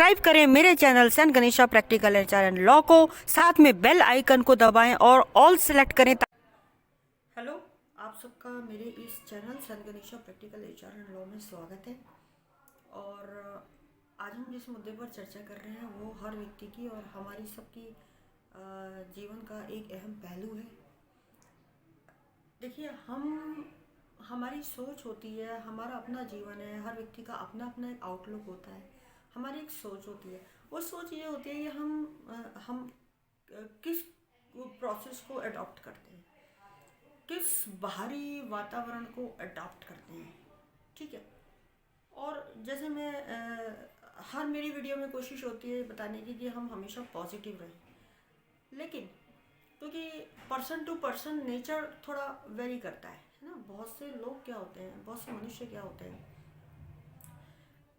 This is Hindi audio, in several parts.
सब्सक्राइब करें मेरे चैनल सन Ganesha practical and channel law को, साथ में बेल आइकन को दबाएं और ऑल सेलेक्ट करें। हेलो, आप सबका मेरे इस चैनल सन Ganesha practical HR and law में स्वागत है। और आज हम जिस मुद्दे पर चर्चा कर रहे हैं वो हर व्यक्ति की और हमारी सबकी जीवन का एक अहम पहलू है। देखिए, हमारी सोच होती है, हमारा अपना जीवन है, हर व्यक्ति का अपना अपना एक आउटलुक होता है, हमारी एक सोच होती है। वो सोच ये होती है कि हम किस प्रोसेस को अडॉप्ट करते हैं, किस बाहरी वातावरण को अडॉप्ट करते हैं, ठीक है। और जैसे हर मेरी वीडियो में कोशिश होती है बताने की कि हम हमेशा पॉजिटिव रहें, लेकिन क्योंकि पर्सन टू पर्सन नेचर थोड़ा वेरी करता है ना। बहुत से लोग क्या होते हैं, बहुत से मनुष्य क्या होते हैं,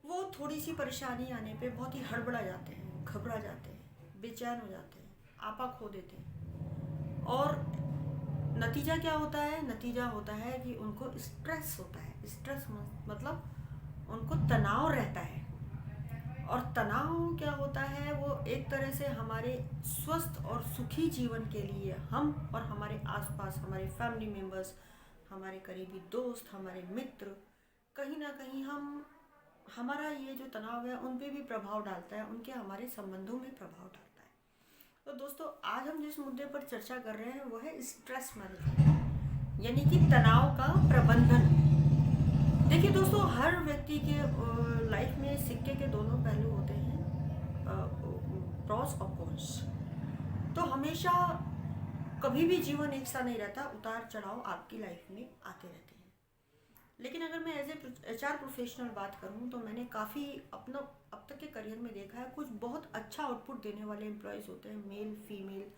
वो थोड़ी सी परेशानी आने पे बहुत ही हड़बड़ा जाते हैं, घबरा जाते हैं, बेचैन हो जाते हैं, आपा खो देते हैं। और नतीजा क्या होता है? नतीजा होता है कि उनको स्ट्रेस होता है। स्ट्रेस मतलब उनको तनाव रहता है। और तनाव क्या होता है? वो एक तरह से हमारे स्वस्थ और सुखी जीवन के लिए हम और हमारे आसपास हमारे फैमिली मेम्बर्स, हमारे करीबी दोस्त, हमारे मित्र, कहीं ना कहीं हमारा ये जो तनाव है उन पे भी प्रभाव डालता है, उनके हमारे संबंधों में प्रभाव डालता है। तो दोस्तों, आज हम जिस मुद्दे पर चर्चा कर रहे हैं वो है स्ट्रेस मैनेजमेंट, यानी कि तनाव का प्रबंधन। देखिए दोस्तों, हर व्यक्ति के लाइफ में सिक्के के दोनों पहलू होते हैं, प्रॉस और कॉन्स। तो हमेशा कभी भी जीवन एक सा नहीं रहता, उतार चढ़ाव आपकी लाइफ में आते रहते हैं। लेकिन अगर मैं एज ए एचआर प्रोफेशनल बात करूं तो मैंने काफ़ी अपना अब तक के करियर में देखा है, कुछ बहुत अच्छा आउटपुट देने वाले एम्प्लॉयज़ होते हैं, मेल फीमेल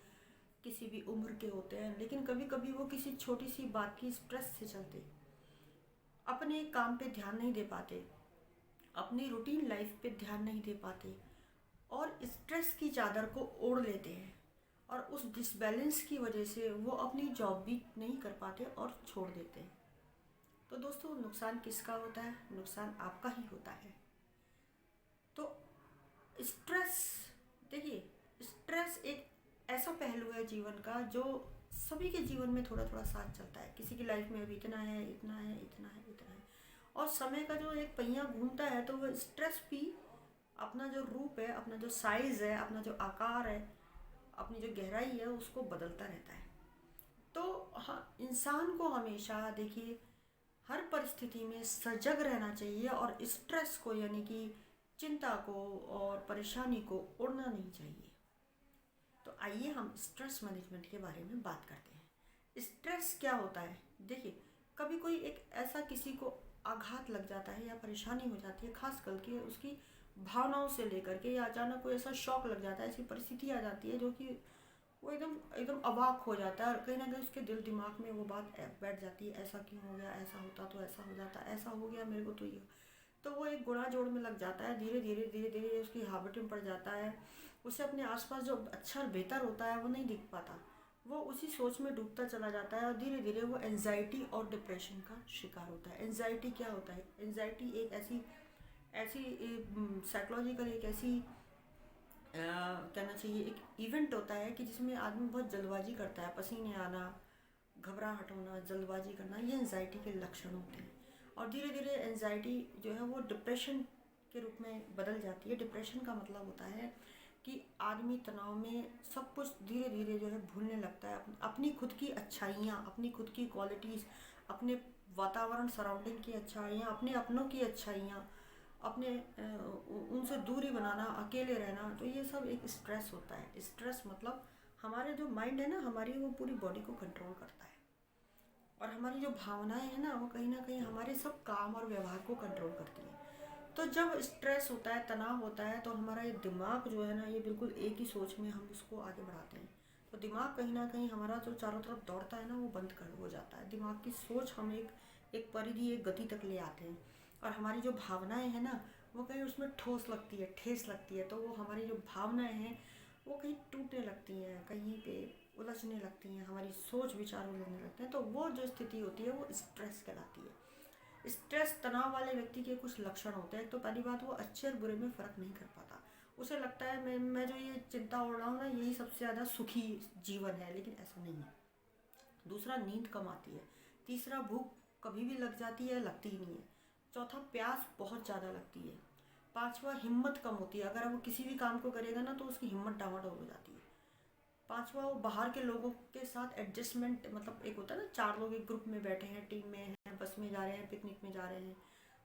किसी भी उम्र के होते हैं, लेकिन कभी कभी वो किसी छोटी सी बात की स्ट्रेस से चलते अपने काम पे ध्यान नहीं दे पाते, अपनी रूटीन लाइफ पे ध्यान नहीं दे पाते और स्ट्रेस की चादर को ओढ़ लेते हैं। और उस डिसबैलेंस की वजह से वो अपनी जॉब भी नहीं कर पाते और छोड़ देते हैं। तो दोस्तों, नुकसान किसका होता है? नुकसान आपका ही होता है। तो स्ट्रेस, देखिए, स्ट्रेस एक ऐसा पहलू है जीवन का जो सभी के जीवन में थोड़ा थोड़ा साथ चलता है। किसी की लाइफ में अभी इतना है, इतना है, इतना है, इतना है, और समय का जो एक पहिया घूमता है तो वो स्ट्रेस भी अपना जो रूप है, अपना जो साइज है, अपना जो आकार है, अपनी जो गहराई है, उसको बदलता रहता है। तो हाँ, इंसान को हमेशा देखिए हर परिस्थिति में सजग रहना चाहिए और स्ट्रेस को, यानी कि चिंता को और परेशानी को उड़ना नहीं चाहिए। तो आइए हम स्ट्रेस मैनेजमेंट के बारे में बात करते हैं। स्ट्रेस क्या होता है? देखिए, कभी कोई एक ऐसा किसी को आघात लग जाता है या परेशानी हो जाती है, खास करके उसकी भावनाओं से लेकर के, या अचानक कोई ऐसा शॉक लग जाता है, ऐसी परिस्थिति आ जाती है जो कि वो एकदम एकदम अवाक हो जाता है और कहीं ना कहीं उसके दिल दिमाग में वो बात बैठ जाती है, ऐसा क्यों हो गया, ऐसा होता तो ऐसा हो जाता, ऐसा हो गया मेरे को तो ये। तो वो एक गुणा जोड़ में लग जाता है, धीरे धीरे धीरे धीरे उसकी हैबिट में पड़ जाता है। उसे अपने आसपास जो अच्छा और बेहतर होता है वो नहीं दिख पाता, वो उसी सोच में डूबता चला जाता है और धीरे धीरे वो एंजाइटी और डिप्रेशन का शिकार होता है। एंजाइटी क्या होता है? एंजाइटी एक ऐसी ऐसी साइकोलॉजिकल एक ऐसी कहना चाहिए एक इवेंट होता है कि जिसमें आदमी बहुत जल्दबाजी करता है, पसीने आना, घबराहट होना, जल्दबाजी करना, ये एंजाइटी के लक्षण होते हैं। और धीरे धीरे एंजाइटी जो है वो डिप्रेशन के रूप में बदल जाती है। डिप्रेशन का मतलब होता है कि आदमी तनाव में सब कुछ धीरे धीरे जो है भूलने लगता है, अपनी खुद की अच्छाइयाँ, अपनी खुद की क्वालिटीज़, अपने वातावरण सराउंडिंग की अच्छाइयाँ, अपने अपनों की अच्छाइयाँ, अपने उनसे दूरी बनाना, अकेले रहना, तो ये सब एक स्ट्रेस होता है। स्ट्रेस मतलब हमारे जो माइंड है ना, हमारी वो पूरी बॉडी को कंट्रोल करता है और हमारी जो भावनाएं हैं ना, वो कहीं ना कहीं हमारे सब काम और व्यवहार को कंट्रोल करती है। तो जब स्ट्रेस होता है, तनाव होता है, तो हमारा ये दिमाग जो है ना, ये बिल्कुल एक ही सोच में हम उसको आगे बढ़ाते हैं। तो दिमाग कहीं ना कहीं हमारा जो चारों तरफ दौड़ता है ना, वो बंद कर हो जाता है। दिमाग की सोच हम एक परिधि, एक गति तक ले आते हैं और हमारी जो भावनाएं हैं ना, वो कहीं उसमें ठोस लगती है, ठेस लगती है। तो वो हमारी जो भावनाएं हैं वो कहीं टूटने लगती हैं, कहीं पे उलझने लगती हैं, हमारी सोच विचार उलझने लगते हैं। तो वो जो स्थिति होती है वो स्ट्रेस कहलाती है। स्ट्रेस तनाव वाले व्यक्ति के कुछ लक्षण होते हैं। तो पहली बात, वो अच्छे और बुरे में फ़र्क नहीं कर पाता, उसे लगता है मैं जो ये चिंता ओढ़ रहा हूँ ना, यही सबसे ज़्यादा सुखी जीवन है, लेकिन ऐसा नहीं है। दूसरा, नींद कम आती है। तीसरा, भूख कभी भी लग जाती है, लगती ही नहीं है। चौथा, प्यास बहुत ज़्यादा लगती है। पांचवा, हिम्मत कम होती है। अगर वो किसी भी काम को करेगा ना तो उसकी हिम्मत डामाडोल हो जाती है। पांचवा, वो बाहर के लोगों के साथ एडजस्टमेंट, मतलब एक होता है ना, चार लोग एक ग्रुप में बैठे हैं, टीम में हैं, बस में जा रहे हैं, पिकनिक में जा रहे हैं,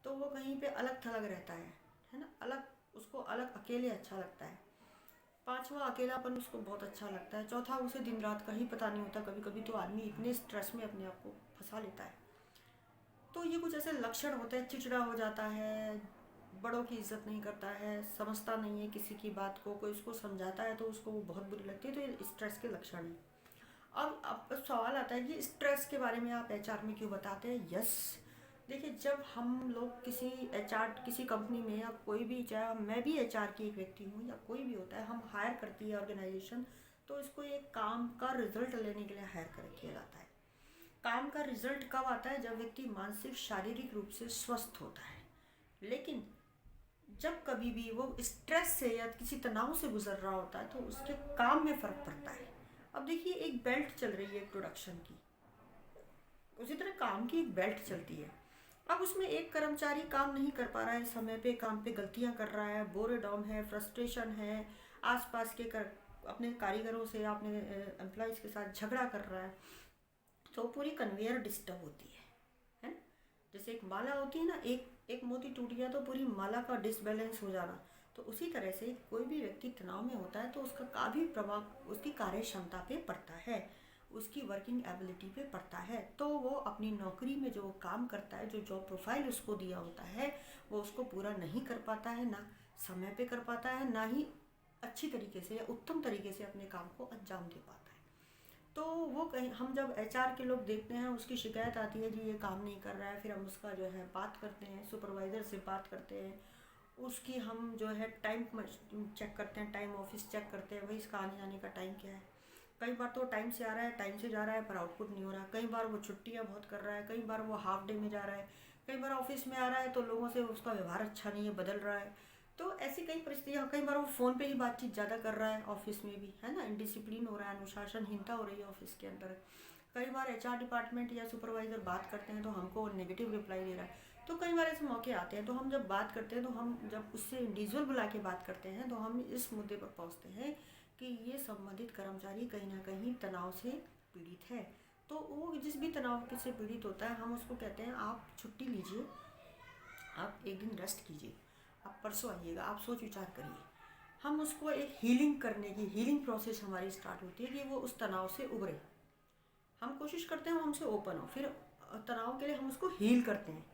तो वो कहीं पे अलग थलग रहता है ना, अलग, उसको अलग अकेले अच्छा लगता है। पांचवा, अकेलापन उसको बहुत अच्छा लगता है। चौथा, उसे दिन रात का ही पता नहीं होता। कभी कभी तो आदमी इतने स्ट्रेस में अपने आप को फंसा लेता है। तो ये कुछ ऐसे लक्षण होते हैं। चिड़चिड़ा हो जाता है, बड़ों की इज्जत नहीं करता है, समझता नहीं है किसी की बात को, कोई उसको समझाता है तो उसको वो बहुत बुरी लगती है। तो ये स्ट्रेस के लक्षण हैं। अब सवाल आता है कि स्ट्रेस के बारे में आप एचआर में क्यों बताते हैं? यस, देखिए, जब हम लोग किसी एचआर, किसी कंपनी में, या कोई भी, चाहे मैं भी एचआर की एक व्यक्ति हूँ या कोई भी होता है, हम हायर करती है ऑर्गेनाइजेशन, तो इसको एक काम का रिजल्ट लेने के लिए हायर कर किया जाता है। काम का रिजल्ट कब आता है? जब व्यक्ति मानसिक शारीरिक रूप से स्वस्थ होता है। लेकिन जब कभी भी वो स्ट्रेस से या किसी तनाव से गुजर रहा होता है तो उसके काम में फ़र्क पड़ता है। अब देखिए, एक बेल्ट चल रही है प्रोडक्शन की, उसी तरह काम की एक बेल्ट चलती है। अब उसमें एक कर्मचारी काम नहीं कर पा रहा है, समय पे काम पे गलतियां कर रहा है, बोरेडॉम है, फ्रस्ट्रेशन है, आसपास के अपने कारीगरों से, अपने एम्प्लॉयज़ के साथ झगड़ा कर रहा है, तो पूरी कन्वेयर डिस्टर्ब होती है ना। जैसे एक माला होती है ना, एक एक मोती टूट गया तो पूरी माला का डिसबैलेंस हो जाना, तो उसी तरह से कोई भी व्यक्ति तनाव में होता है तो उसका काफ़ी प्रभाव उसकी कार्य क्षमता पे पड़ता है, उसकी वर्किंग एबिलिटी पे पड़ता है। तो वो अपनी नौकरी में जो काम करता है, जो जॉब प्रोफाइल उसको दिया होता है, वो उसको पूरा नहीं कर पाता है, ना समय पे कर पाता है, ना ही अच्छी तरीके से या उत्तम तरीके से अपने काम को अंजाम दे पाता है। तो वो कहीं, हम जब एचआर के लोग देखते हैं, उसकी शिकायत आती है जी ये काम नहीं कर रहा है, फिर हम उसका जो है बात करते हैं, सुपरवाइज़र से बात करते हैं, उसकी हम जो है टाइम चेक करते हैं, टाइम ऑफिस चेक करते हैं, भाई इसका आने जाने का टाइम क्या है। कई बार तो टाइम से आ रहा है, टाइम से जा रहा है, पर आउटपुट नहीं हो रहा। कई बार वो छुट्टियाँ बहुत कर रहा है, कई बार वो हाफ डे में जा रहा है, कई बार ऑफिस में आ रहा है तो लोगों से उसका व्यवहार अच्छा नहीं है, बदल रहा है। तो ऐसी कई परिस्थितियाँ, कई बार वो फ़ोन पे ही बातचीत ज़्यादा कर रहा है, ऑफिस में भी है ना, इनडिसिप्लिन हो रहा है, अनुशासनहीनता हो रही है ऑफिस के अंदर। कई बार एचआर डिपार्टमेंट या सुपरवाइज़र बात करते हैं तो हमको नेगेटिव रिप्लाई दे रहा है। तो कई बार ऐसे मौके आते हैं, तो हम जब बात करते हैं, तो हम जब उससे इंडिविजुअल बुला के बात करते हैं, तो हम इस मुद्दे पर पहुंचते हैं कि ये संबंधित कर्मचारी कहीं ना कहीं तनाव से पीड़ित है। तो वो जिस भी तनाव से पीड़ित होता है, हम उसको कहते हैं आप छुट्टी लीजिए, आप एक दिन रेस्ट कीजिए, आप परसों आइएगा, आप सोच विचार करिए। हम उसको एक हीलिंग करने की, हीलिंग प्रोसेस हमारी स्टार्ट होती है कि वो उस तनाव से उभरे। हम कोशिश करते हैं वो हमसे ओपन हो, फिर तनाव के लिए हम उसको हील करते हैं,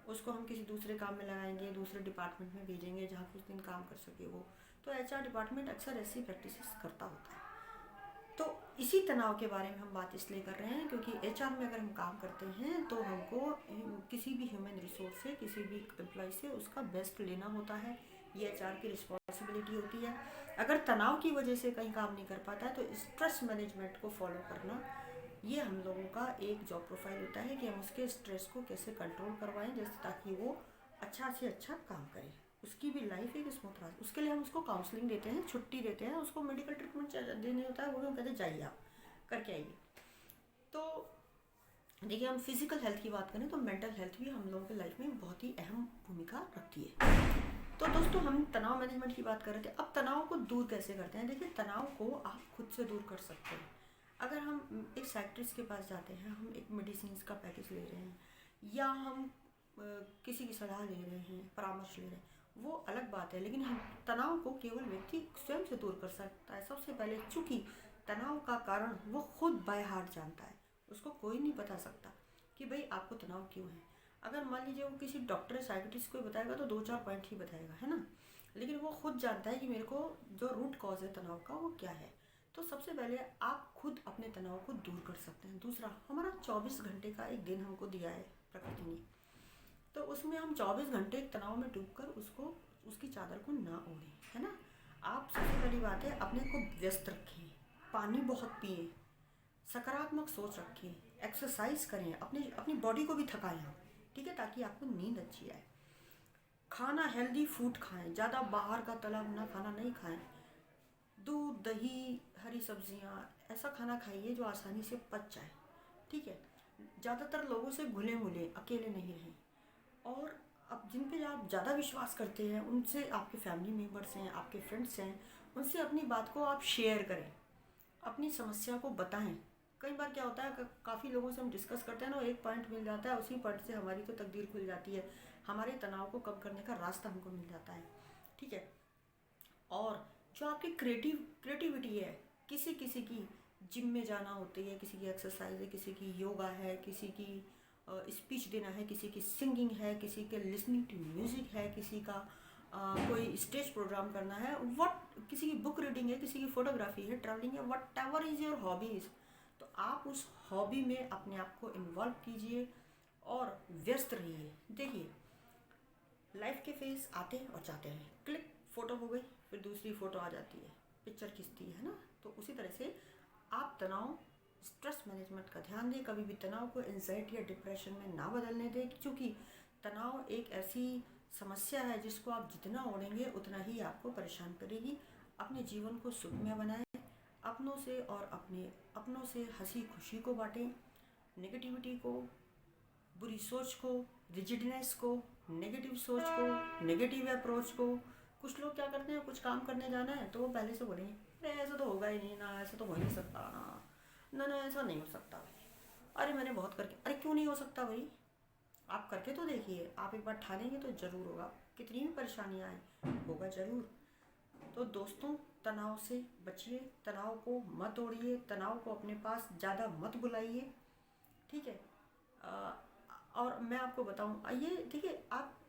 उसको हम किसी दूसरे काम में लगाएंगे, दूसरे डिपार्टमेंट में भेजेंगे जहाँ कुछ दिन काम कर सके वो। तो एचआर डिपार्टमेंट अक्सर ऐसी प्रैक्टिस करता होता है। तो इसी तनाव के बारे में हम बात इसलिए कर रहे हैं क्योंकि एचआर में अगर हम काम करते हैं तो हमको किसी भी ह्यूमन रिसोर्स से, किसी भी एम्प्लॉय से उसका बेस्ट लेना होता है। ये एचआर की रिस्पॉन्सिबिलिटी होती है। अगर तनाव की वजह से कहीं काम नहीं कर पाता है तो स्ट्रेस मैनेजमेंट को फॉलो करना, ये हम लोगों का एक जॉब प्रोफाइल होता है कि हम उसके स्ट्रेस को कैसे कंट्रोल करवाएं, जैसे ताकि वो अच्छा से अच्छा काम करे, उसकी भी लाइफ एक स्मूथ रहा। उसके लिए हम उसको काउंसलिंग देते हैं, छुट्टी देते हैं, उसको मेडिकल ट्रीटमेंट देने होता है, वो भी हम कहते हैं जाइए आप करके आइए। तो देखिए, हम फिजिकल हेल्थ की बात करें तो मेंटल हेल्थ भी हम लोगों की लाइफ में बहुत ही अहम भूमिका रखती है। तो दोस्तों, हम तनाव मैनेजमेंट की बात कर रहे थे। अब तनाव को दूर कैसे करते हैं? देखिए, तनाव को आप खुद से दूर कर सकते हैं। अगर हम एक साइकिट्रिस्ट के पास जाते हैं, हम एक मेडिसिन का पैकेज ले रहे हैं, या हम किसी की सलाह ले रहे हैं, परामर्श ले रहे हैं, वो अलग बात है। लेकिन हम तनाव को केवल व्यक्ति स्वयं से दूर कर सकता है। सबसे पहले, चूँकि तनाव का कारण वो खुद बाय हार्ट जानता है, उसको कोई नहीं बता सकता कि भाई आपको तनाव क्यों है। अगर मान लीजिए वो किसी डॉक्टर साइकिट्रिस्ट को बताएगा तो 2-4 पॉइंट ही बताएगा, है ना, लेकिन वो खुद जानता है कि मेरे को जो रूट कॉज है तनाव का वो क्या है। तो सबसे पहले आप खुद अपने तनाव को दूर कर सकते हैं। दूसरा, हमारा 24 घंटे का एक दिन हमको दिया है प्रकृति ने, तो उसमें हम 24 घंटे तनाव में डूबकर उसको, उसकी चादर को ना ओढ़ें, है ना। आप सबसे पहली बात है, अपने को व्यस्त रखें, पानी बहुत पिए, सकारात्मक सोच रखें, एक्सरसाइज करें, अपनी बॉडी को भी थकाएं आप, ठीक है, ताकि आपको नींद अच्छी आए। खाना हेल्दी फूड खाएं, ज़्यादा बाहर का तला भुना खाना नहीं खाएं। दूध, दही, हरी सब्जियां, ऐसा खाना खाइए जो आसानी से पच जाए। ठीक है। ज़्यादातर लोगों से घुले मिले, अकेले नहीं रहें। और अब जिन पे आप ज़्यादा विश्वास करते हैं, उनसे, आपके फैमिली मेम्बर्स हैं, आपके फ्रेंड्स हैं, उनसे अपनी बात को आप शेयर करें, अपनी समस्या को बताएं। कई बार क्या होता है, काफ़ी लोगों से हम डिस्कस करते हैं ना, एक पॉइंट मिल जाता है, उसी पॉइंट से हमारी तो तकदीर खुल जाती है, हमारे तनाव को कम करने का रास्ता हमको मिल जाता है। ठीक है। और जो आपकी क्रिएटिविटी है, किसी किसी की जिम में जाना होती है, किसी की एक्सरसाइज है, किसी की योगा है, किसी की स्पीच देना है, किसी की सिंगिंग है, किसी के लिसनिंग टू म्यूज़िक है, किसी का कोई स्टेज प्रोग्राम करना है, किसी की बुक रीडिंग है, किसी की फोटोग्राफी है, ट्रैवलिंग है, what ever is your hobbies. तो आप उस हॉबी में अपने आप को इन्वॉल्व कीजिए और व्यस्त रहिए। देखिए, लाइफ के फेज आते हैं और जाते हैं, क्लिक फोटो हो गई, फिर दूसरी फोटो आ जाती है, पिक्चर खिंचती है ना। तो उसी तरह से आप तनाव, स्ट्रेस मैनेजमेंट का ध्यान दें। कभी भी तनाव को एंजाइटी या डिप्रेशन में ना बदलने दें, क्योंकि तनाव एक ऐसी समस्या है जिसको आप जितना ओढ़ेंगे उतना ही आपको परेशान करेगी। अपने जीवन को सुखमय बनाएं, अपनों से हंसी खुशी को बांटें, नेगेटिविटी को, बुरी सोच को, रिजिडनेस को, नेगेटिव सोच को, नेगेटिव अप्रोच को। कुछ लोग क्या करते हैं, कुछ काम करने जाना है तो वो पहले से बोलेंगे, अरे ऐसा तो होगा ही नहीं ना, ऐसा तो हो नहीं सकता ना, ना ऐसा नहीं हो सकता भाई, अरे मैंने बहुत करके, अरे क्यों नहीं हो सकता भाई, आप करके तो देखिए, आप एक बार ठानेंगे तो ज़रूर होगा, कितनी भी परेशानियाँ आए होगा ज़रूर। तो दोस्तों, तनाव से बचिए, तनाव को मत ओढ़िए, तनाव को अपने पास ज़्यादा मत बुलाइए। ठीक है। और मैं आपको बताऊं, ये देखिए, आप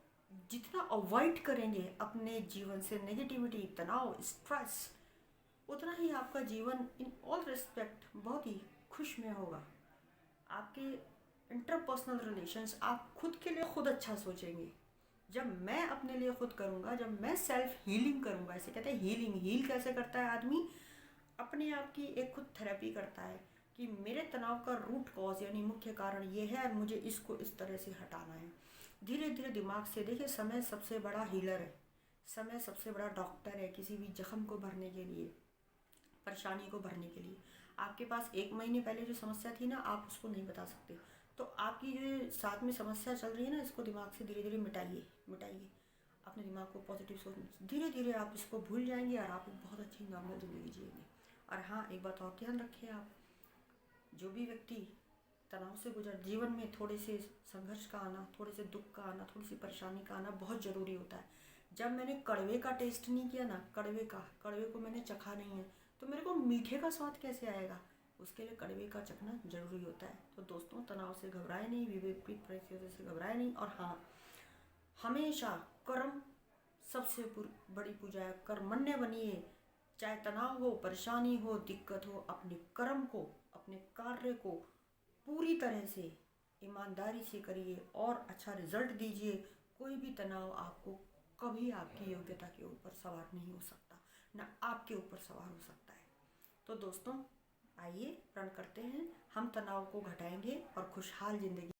जितना अवॉइड करेंगे अपने जीवन से नेगेटिविटी, तनाव, स्ट्रेस, उतना ही आपका जीवन इन ऑल रिस्पेक्ट बहुत ही खुशमय होगा। आपके इंटरपर्सनल रिलेशंस, आप खुद के लिए खुद अच्छा सोचेंगे। जब मैं अपने लिए खुद करूँगा, जब मैं सेल्फ हीलिंग करूँगा, ऐसे कहते हैं हीलिंग, हील कैसे करता है आदमी, अपने आप की एक खुद थेरेपी करता है कि मेरे तनाव का रूट कॉज यानी मुख्य कारण ये है और मुझे इसको इस तरह से हटाना है। धीरे धीरे दिमाग से, देखिए, समय सबसे बड़ा हीलर है, समय सबसे बड़ा डॉक्टर है किसी भी जख्म को भरने के लिए, परेशानी को भरने के लिए। आपके पास 1 महीने पहले जो समस्या थी ना, आप उसको नहीं बता सकते। तो आपकी जो साथ में समस्या चल रही है ना, इसको दिमाग से धीरे धीरे मिटाइए, मिटाइए अपने दिमाग को पॉजिटिव सोच, धीरे धीरे आप इसको भूल जाएंगे और आप एक बहुत अच्छी नॉर्मल ज़िंदगी जिएंगे। और हाँ, एक बात और ध्यान रखिए, आप, जो भी व्यक्ति तनाव से गुजर, जीवन में थोड़े से संघर्ष का आना, थोड़े से दुख का आना, थोड़ी सी परेशानी का आना बहुत ज़रूरी होता है। जब मैंने कड़वे का टेस्ट नहीं किया ना, कड़वे को मैंने चखा नहीं है, तो मेरे को मीठे का स्वाद कैसे आएगा, उसके लिए कड़वे का चखना ज़रूरी होता है। तो दोस्तों, तनाव से घबराए नहीं, विपरीत परिस्थितियों से घबराए नहीं। और हाँ, हमेशा कर्म सबसे बड़ी पूजा है, कर्मण्य बनिए। चाहे तनाव हो, परेशानी हो, दिक्कत हो, अपने कर्म को, अपने कार्य को पूरी तरह से ईमानदारी से करिए और अच्छा रिजल्ट दीजिए। कोई भी तनाव आपको कभी आपकी योग्यता के ऊपर सवार नहीं हो सकता, ना आपके ऊपर सवार हो सकता है। तो दोस्तों, आइए प्रण करते हैं, हम तनाव को घटाएंगे और खुशहाल ज़िंदगी